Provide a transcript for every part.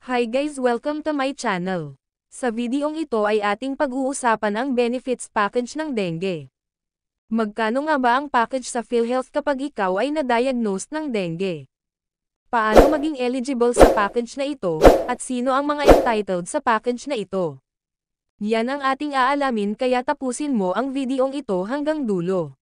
Hi guys, welcome to my channel. Sa videong ito ay ating pag-uusapan ang benefits package ng dengue. Magkano nga ba ang package sa PhilHealth kapag ikaw ay na-diagnose ng dengue? Paano maging eligible sa package na ito, at sino ang mga entitled sa package na ito? Yan ang ating aalamin kaya tapusin mo ang videong ito hanggang dulo.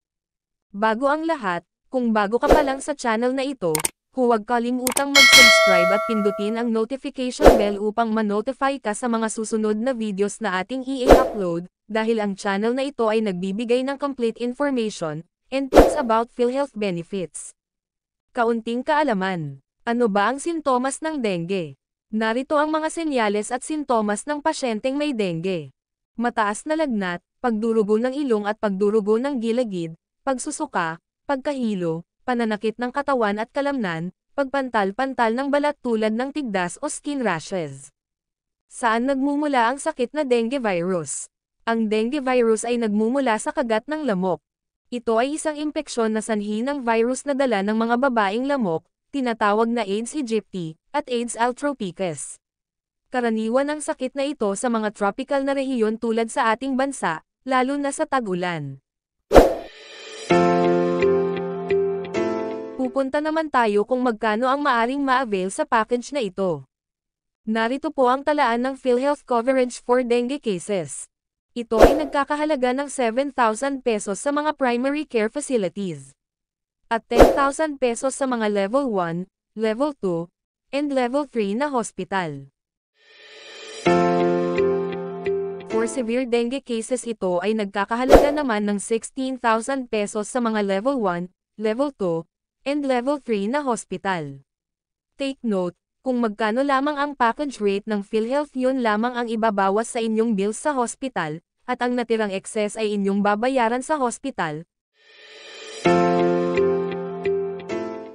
Bago ang lahat, kung bago ka pa lang sa channel na ito, huwag kalimutang mag-subscribe at pindutin ang notification bell upang ma-notify ka sa mga susunod na videos na ating i-upload, dahil ang channel na ito ay nagbibigay ng complete information and tips about PhilHealth benefits. Kaunting kaalaman. Ano ba ang sintomas ng dengue? Narito ang mga senyales at sintomas ng pasyenteng may dengue. Mataas na lagnat, pagdurugo ng ilong at pagdurugo ng gilagid, pagsusuka, pagkahilo, pananakit ng katawan at kalamnan, pagpantal-pantal ng balat tulad ng tigdas o skin rashes. Saan nagmumula ang sakit na dengue virus? Ang dengue virus ay nagmumula sa kagat ng lamok. Ito ay isang impeksyon na sanhi ng virus na dala ng mga babaeng lamok, tinatawag na Aedes aegypti, at Aedes albopicus. Karaniwan ang sakit na ito sa mga tropical na rehiyon tulad sa ating bansa, lalo na sa tag-ulan. Pupunta naman tayo kung magkano ang maaring ma-avail sa package na ito. Narito po ang talaan ng PhilHealth coverage for dengue cases. Ito ay nagkakahalaga ng 7,000 pesos sa mga primary care facilities, at 10,000 pesos sa mga level 1, level 2, and level 3 na hospital. For severe dengue cases ito ay nagkakahalaga naman ng 16,000 pesos sa mga level 1, level 2, and level 3 na hospital. Take note, kung magkano lamang ang package rate ng PhilHealth yun lamang ang ibabawas sa inyong bills sa hospital, at ang natirang excess ay inyong babayaran sa hospital.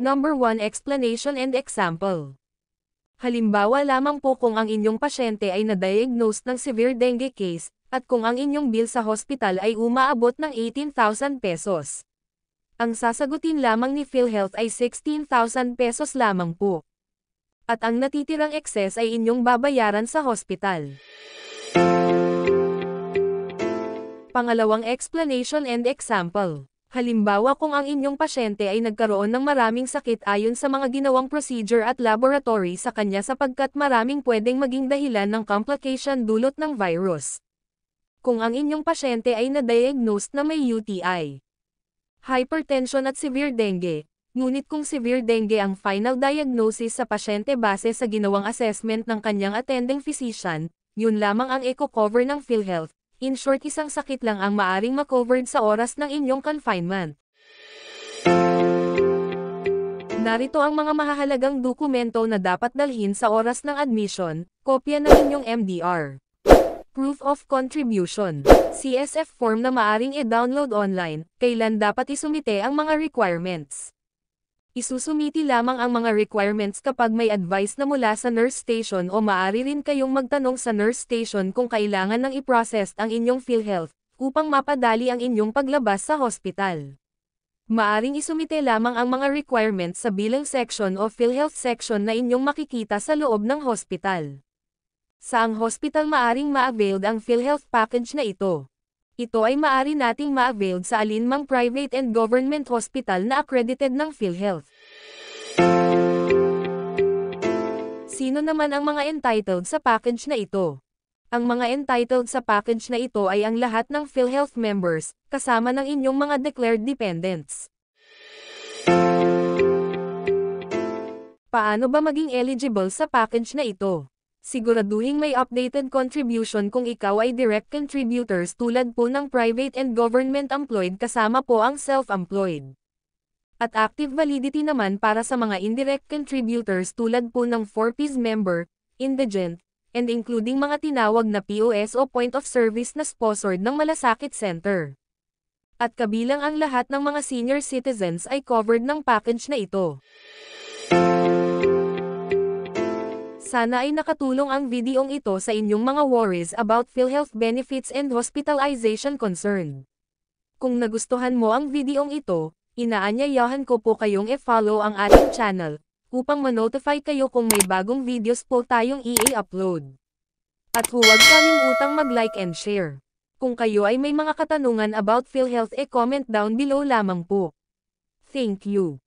Number 1 Explanation and Example. Halimbawa lamang po kung ang inyong pasyente ay na-diagnose ng severe dengue case, at kung ang inyong bill sa hospital ay umaabot ng 18,000 pesos. Ang sasagutin lamang ni PhilHealth ay 16,000 pesos lamang po. At ang natitirang excess ay inyong babayaran sa hospital. Pangalawang Explanation and Example. Halimbawa kung ang inyong pasyente ay nagkaroon ng maraming sakit ayon sa mga ginawang procedure at laboratory sa kanya sapagkat maraming pwedeng maging dahilan ng complication dulot ng virus. Kung ang inyong pasyente ay na-diagnose na may UTI, hypertension at severe dengue, ngunit kung severe dengue ang final diagnosis sa pasyente base sa ginawang assessment ng kanyang attending physician, yun lamang ang eco-cover ng PhilHealth. In short, isang sakit lang ang maaring makovered sa oras ng inyong confinement. Narito ang mga mahahalagang dokumento na dapat dalhin sa oras ng admission, kopya ng inyong MDR. Proof of Contribution. CSF form na maaring i-download online, kailan dapat isumite ang mga requirements. Isusumiti lamang ang mga requirements kapag may advice na mula sa nurse station o maaari rin kayong magtanong sa nurse station kung kailangan nang i-process ang inyong PhilHealth, upang mapadali ang inyong paglabas sa hospital. Maaring isumite lamang ang mga requirements sa billing section o PhilHealth section na inyong makikita sa loob ng hospital. Saang hospital maaring ma-availed ang PhilHealth package na ito? Ito ay maaari nating ma-availed sa alinmang private and government hospital na accredited ng PhilHealth. Sino naman ang mga entitled sa package na ito? Ang mga entitled sa package na ito ay ang lahat ng PhilHealth members, kasama ng inyong mga declared dependents. Paano ba maging eligible sa package na ito? Siguraduhin may updated contribution kung ikaw ay direct contributors tulad po ng private and government employed kasama po ang self-employed. At active validity naman para sa mga indirect contributors tulad po ng 4Ps member, indigent, and including mga tinawag na POS o Point of Service na sponsored ng Malasakit Center. At kabilang ang lahat ng mga senior citizens ay covered ng package na ito. Sana ay nakatulong ang videong ito sa inyong mga worries about PhilHealth benefits and hospitalization concern. Kung nagustuhan mo ang videong ito, inaanyayahan ko po kayong i-follow ang ating channel, upang ma-notify kayo kung may bagong videos po tayong i-upload. At huwag kalimutang mag-like and share. Kung kayo ay may mga katanungan about PhilHealth comment down below lamang po. Thank you.